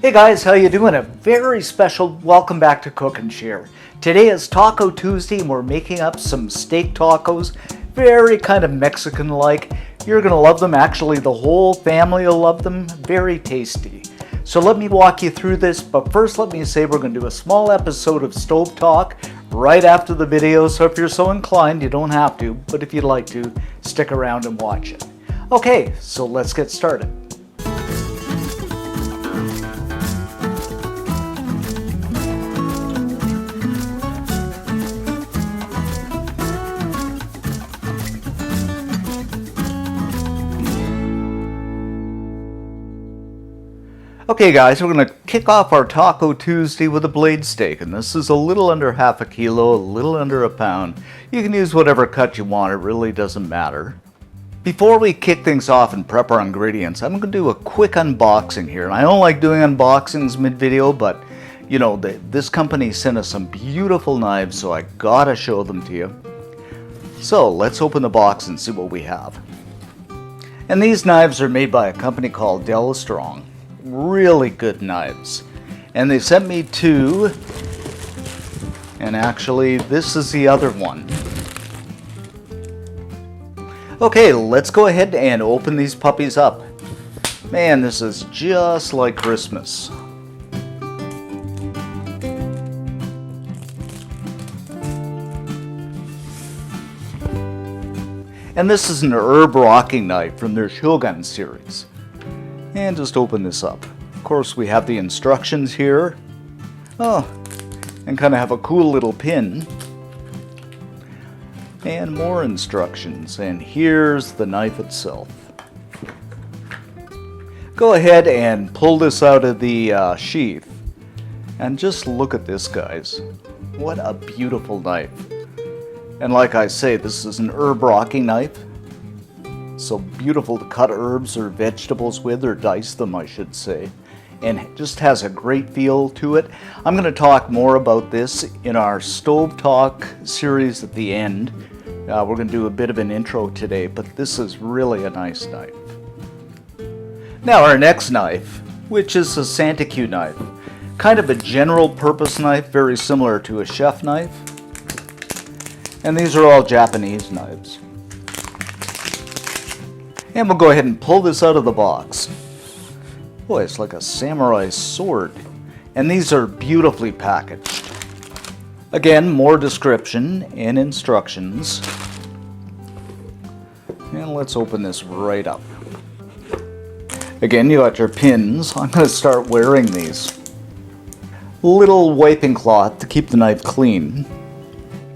Hey guys, how you doing? A very special welcome back to Cook and Share. Today is Taco Tuesday and we're making up some steak tacos. Very kind of Mexican-like. You're going to love them. Actually, the whole family will love them. Very tasty. So let me walk you through this, but first let me say we're going to do a small episode of Stove Talk right after the video, so if you're so inclined, you don't have to, but if you'd like to, stick around and watch it. Okay, so let's get started. Okay guys, we're going to kick off our Taco Tuesday with a blade steak, and this is a little under half a kilo, a little under a pound. You can use whatever cut you want, it really doesn't matter. Before we kick things off and prep our ingredients, I'm going to do a quick unboxing here. And I don't like doing unboxings mid-video, but you know, this company sent us some beautiful knives, so I gotta show them to you. So let's open the box and see what we have. And these knives are made by a company called Della Strong. Really good knives, and they sent me two, and actually this is the other one. Okay, let's go ahead and open these puppies up. Man, this is just like Christmas. And this is an herb rocking knife from their Shogun series. And just open this up. Of course, we have the instructions here. Oh, and kind of have a cool little pin. And more instructions. And here's the knife itself. Go ahead and pull this out of the sheath. And just look at this, guys. What a beautiful knife. And like I say, this is an herb rocking knife. So beautiful to cut herbs or vegetables with, or dice them I should say, and it just has a great feel to it. I'm going to talk more about this in our Stove Talk series at the end. We're going to do a bit of an intro today, but this is really a nice knife. Now our next knife, which is a Santa Q knife, kind of a general purpose knife, very similar to a chef knife, and these are all Japanese knives. And we'll go ahead and pull this out of the box. Boy, it's like a samurai sword. And these are beautifully packaged. Again, more description and instructions. And let's open this right up. Again, you got your pins. I'm going to start wearing these. Little wiping cloth to keep the knife clean.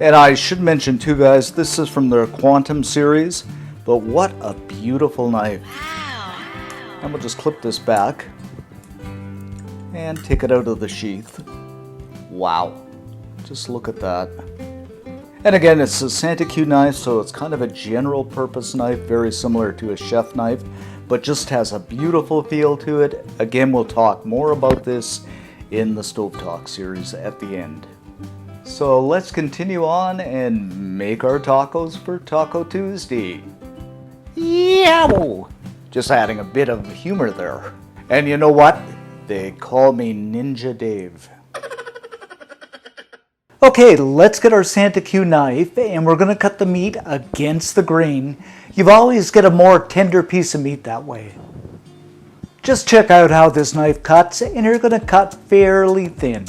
And I should mention too, guys, this is from their Quantum series. But what a beautiful knife. And we'll just clip this back and take it out of the sheath. Wow, just look at that. And again, it's a Santa Q knife, so it's kind of a general purpose knife, very similar to a chef knife, but just has a beautiful feel to it. Again, we'll talk more about this in the Stove Talk series at the end. So let's continue on and make our tacos for Taco Tuesday. Yeah, just adding a bit of humor there. And you know what? They call me Ninja Dave. Okay, let's get our Santa Q knife, and we're going to cut the meat against the grain. You've always get a more tender piece of meat that way. Just check out how this knife cuts, and you're going to cut fairly thin.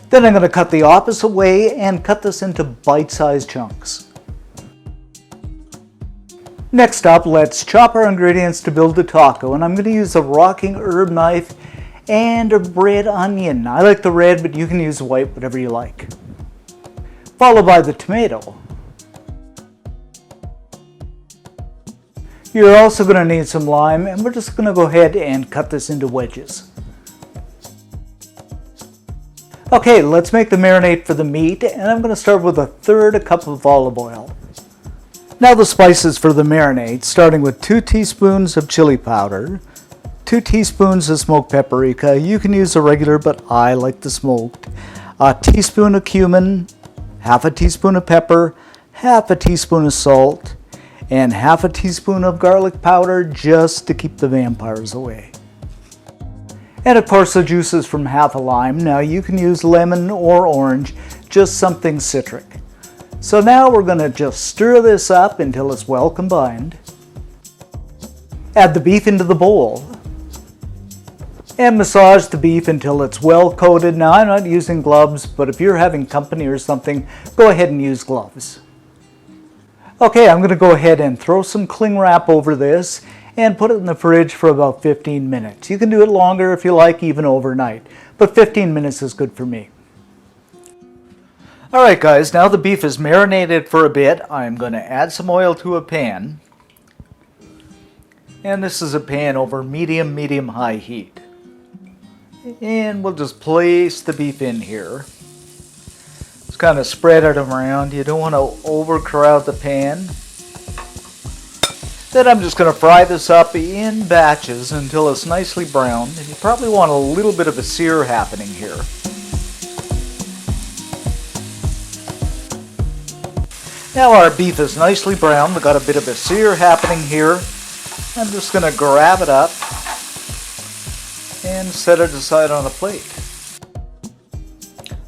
Then I'm going to cut the opposite way and cut this into bite-sized chunks. Next up, let's chop our ingredients to build the taco, and I'm going to use a rocking herb knife and a red onion. I like the red, but you can use the white, whatever you like. Followed by the tomato. You're also going to need some lime, and we're just going to go ahead and cut this into wedges. Okay, let's make the marinade for the meat, and I'm going to start with 1/3 cup of olive oil. Now the spices for the marinade, starting with 2 teaspoons of chili powder, 2 teaspoons of smoked paprika. You can use the regular, but I like the smoked. A teaspoon of cumin, half a teaspoon of pepper, half a teaspoon of salt, and half a teaspoon of garlic powder just to keep the vampires away. And of course the juice is from half a lime. Now you can use lemon or orange, just something citric. So now we're going to just stir this up until it's well combined. Add the beef into the bowl. And massage the beef until it's well coated. Now I'm not using gloves, but if you're having company or something, go ahead and use gloves. Okay, I'm going to go ahead and throw some cling wrap over this and put it in the fridge for about 15 minutes. You can do it longer if you like, even overnight, but 15 minutes is good for me. Alright guys, now the beef is marinated for a bit. I'm going to add some oil to a pan. And this is a pan over medium-high heat. And we'll just place the beef in here. Just kind of spread it around. You don't want to overcrowd the pan. Then I'm just going to fry this up in batches until it's nicely browned. And you probably want a little bit of a sear happening here. Now our beef is nicely browned. We've got a bit of a sear happening here. I'm just going to grab it up and set it aside on a plate.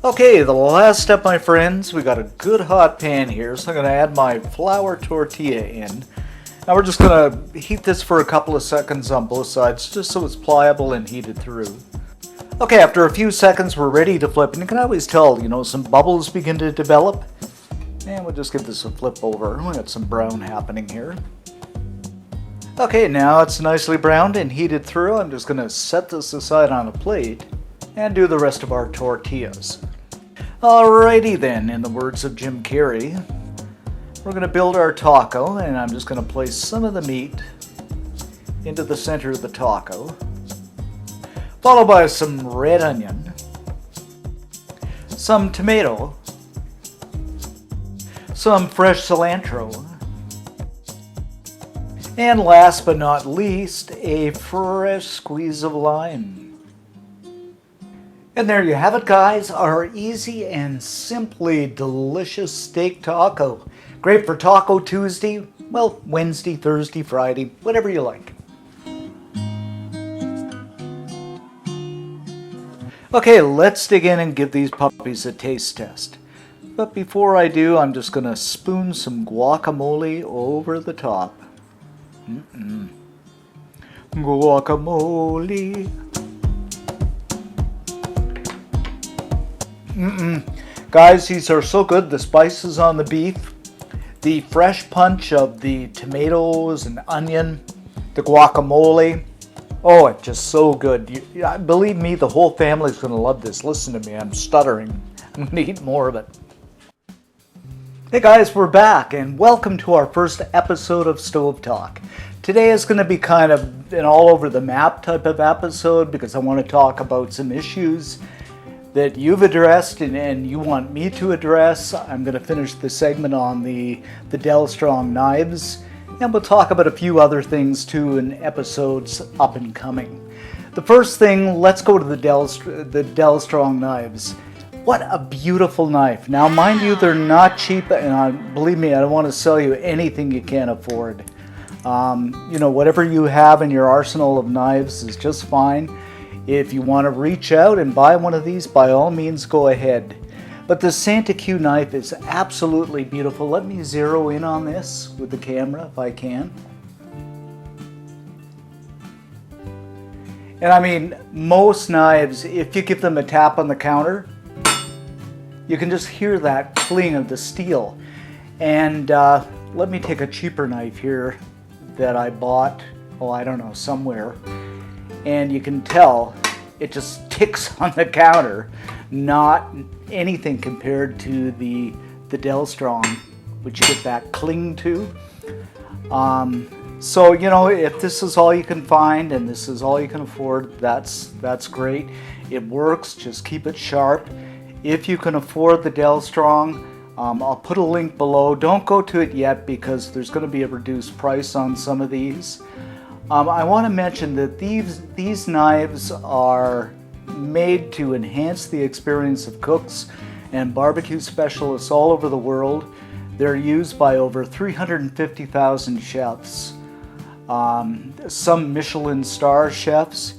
Okay, the last step, my friends, we got a good hot pan here, so I'm going to add my flour tortilla in. Now we're just going to heat this for a couple of seconds on both sides, just so it's pliable and heated through. Okay, after a few seconds we're ready to flip, and you can always tell, some bubbles begin to develop. And we'll just give this a flip over. We got some brown happening here. Okay, now it's nicely browned and heated through. I'm just going to set this aside on a plate and do the rest of our tortillas. Alrighty then, in the words of Jim Carrey, we're going to build our taco, and I'm just going to place some of the meat into the center of the taco, followed by some red onion, some tomato, some fresh cilantro, and last but not least, a fresh squeeze of lime. And there you have it, guys, our easy and simply delicious steak taco. Great for Taco Tuesday, well, Wednesday, Thursday, Friday, whatever you like. Okay, let's dig in and give these puppies a taste test. But before I do, I'm just going to spoon some guacamole over the top. Guacamole. Guys, these are so good. The spices on the beef, the fresh punch of the tomatoes and onion, the guacamole. Oh, it's just so good. Believe me, the whole family's going to love this. Listen to me, I'm stuttering. I'm going to eat more of it. Hey guys, we're back, and welcome to our first episode of Stove Talk. Today is going to be kind of an all over the map type of episode because I want to talk about some issues that you've addressed and you want me to address. I'm going to finish the segment on the Del Strong knives, and we'll talk about a few other things too in episodes up and coming. The first thing, let's go to the Del Strong knives. What a beautiful knife. Now, mind you, they're not cheap, and believe me, I don't want to sell you anything you can't afford. Whatever you have in your arsenal of knives is just fine. If you want to reach out and buy one of these, by all means, go ahead. But the Santa Q knife is absolutely beautiful. Let me zero in on this with the camera if I can. And I mean, most knives, if you give them a tap on the counter, you can just hear that cling of the steel. And let me take a cheaper knife here that I bought, somewhere. And you can tell it just ticks on the counter, not anything compared to the Del Strong, which you get that cling to. So, if this is all you can find and this is all you can afford, that's great. It works, just keep it sharp. If you can afford the Del Strong, I'll put a link below. Don't go to it yet because there's going to be a reduced price on some of these. I want to mention that these knives are made to enhance the experience of cooks and barbecue specialists all over the world. They're used by over 350,000 chefs, some Michelin star chefs.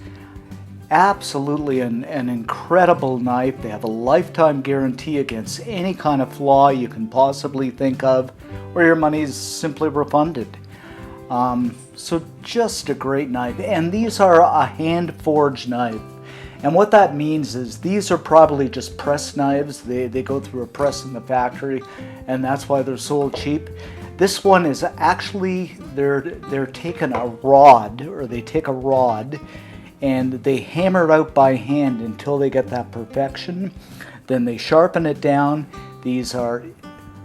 Absolutely an incredible knife. They have a lifetime guarantee against any kind of flaw you can possibly think of, or your money's simply refunded. So just a great knife. And these are a hand-forged knife. And what that means is these are probably just press knives. They go through a press in the factory, and that's why they're sold cheap. This one is actually, they're taking a rod, or they take a rod, and they hammer it out by hand until they get that perfection. Then they sharpen it down. These are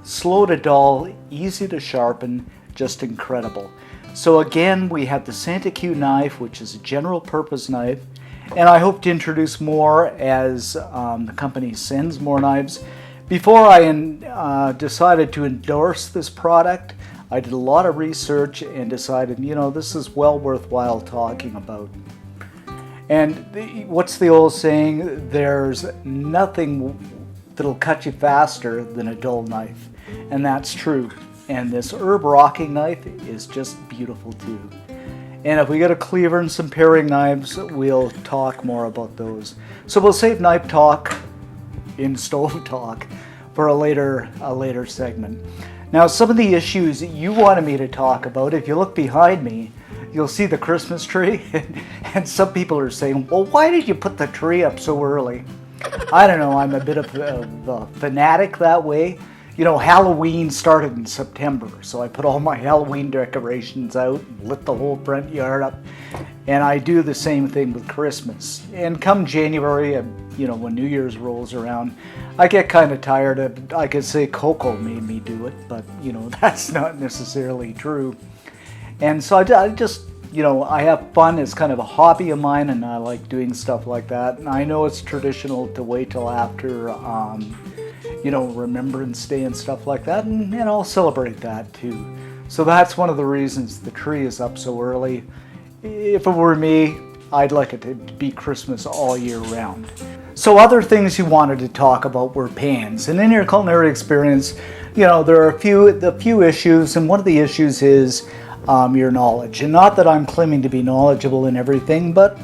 slow to dull, easy to sharpen, just incredible. So again, we have the Santa Q knife, which is a general purpose knife, and I hope to introduce more as the company sends more knives. Before I decided to endorse this product, I did a lot of research and decided, this is well worthwhile talking about. And what's the old saying? There's nothing that'll cut you faster than a dull knife. And that's true. And this herb rocking knife is just beautiful too. And if we get a cleaver and some paring knives, we'll talk more about those. So we'll save knife talk in stove talk for a later segment. Now, some of the issues you wanted me to talk about, if you look behind me, you'll see the Christmas tree. And some people are saying, well, why did you put the tree up so early? I don't know, I'm a bit of a fanatic that way. Halloween started in September, so I put all my Halloween decorations out, lit the whole front yard up, and I do the same thing with Christmas. And come January, when New Year's rolls around, I get kind of tired of, I could say Coco made me do it, but, that's not necessarily true. And so I just, I have fun. It's kind of a hobby of mine, and I like doing stuff like that. And I know it's traditional to wait till after, Remembrance Day and stuff like that, and I'll celebrate that too. So that's one of the reasons the tree is up so early. If it were me, I'd like it to be Christmas all year round. So other things you wanted to talk about were pans. And in your culinary experience, there are a few issues, and one of the issues is your knowledge. And not that I'm claiming to be knowledgeable in everything, but,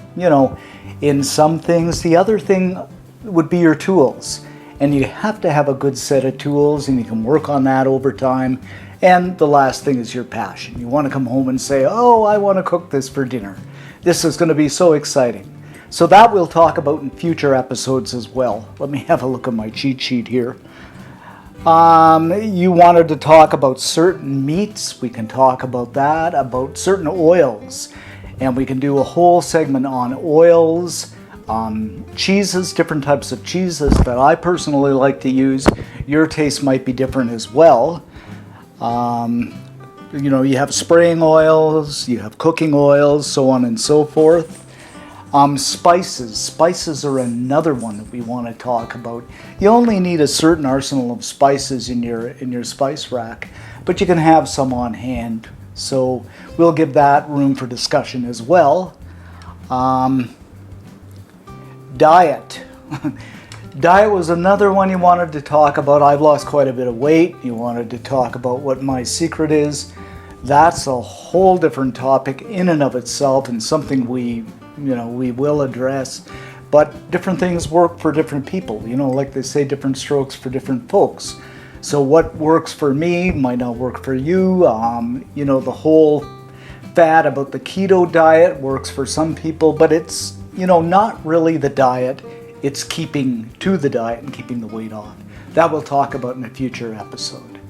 in some things. The other thing would be your tools. And you have to have a good set of tools, and you can work on that over time. And the last thing is your passion. You want to come home and say, oh, I want to cook this for dinner. This is going to be so exciting. So that we'll talk about in future episodes as well. Let me have a look at my cheat sheet here. You wanted to talk about certain meats. We can talk about that, about certain oils. And we can do a whole segment on oils, cheeses, different types of cheeses that I personally like to use. Your taste might be different as well. You have spraying oils, you have cooking oils, so on and so forth. Spices. Spices are another one that we want to talk about. You only need a certain arsenal of spices in your spice rack, but you can have some on hand. So we'll give that room for discussion as well. Diet. Diet was another one you wanted to talk about. I've lost quite a bit of weight. You wanted to talk about what my secret is. That's a whole different topic in and of itself, and something we will address. But different things work for different people. Like they say, different strokes for different folks. So what works for me might not work for you. The whole fad about the keto diet works for some people, but it's not really the diet. It's keeping to the diet and keeping the weight off. That we'll talk about in a future episode.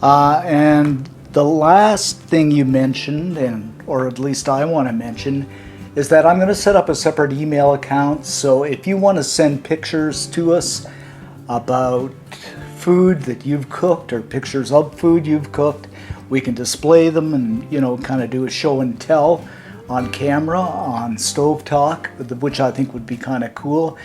And the last thing you mentioned, or at least I want to mention, is that I'm going to set up a separate email account. So if you want to send pictures to us about food that you've cooked or pictures of food you've cooked, we can display them and kind of do a show and tell on camera, on Stove Talk, which I think would be kind of cool.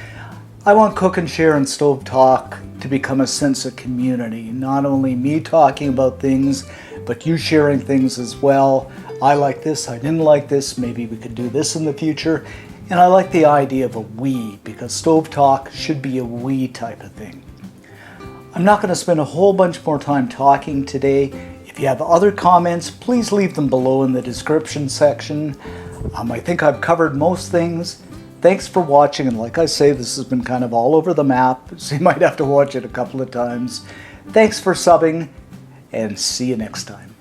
I want Cook and Share and Stove Talk to become a sense of community. Not only me talking about things, but you sharing things as well. I like this, I didn't like this, maybe we could do this in the future. And I like the idea of a we, because Stove Talk should be a we type of thing. I'm not going to spend a whole bunch more time talking today. If you have other comments, please leave them below in the description section. I think I've covered most things. Thanks for watching, and like I say, this has been kind of all over the map, so you might have to watch it a couple of times. Thanks for subbing, and see you next time.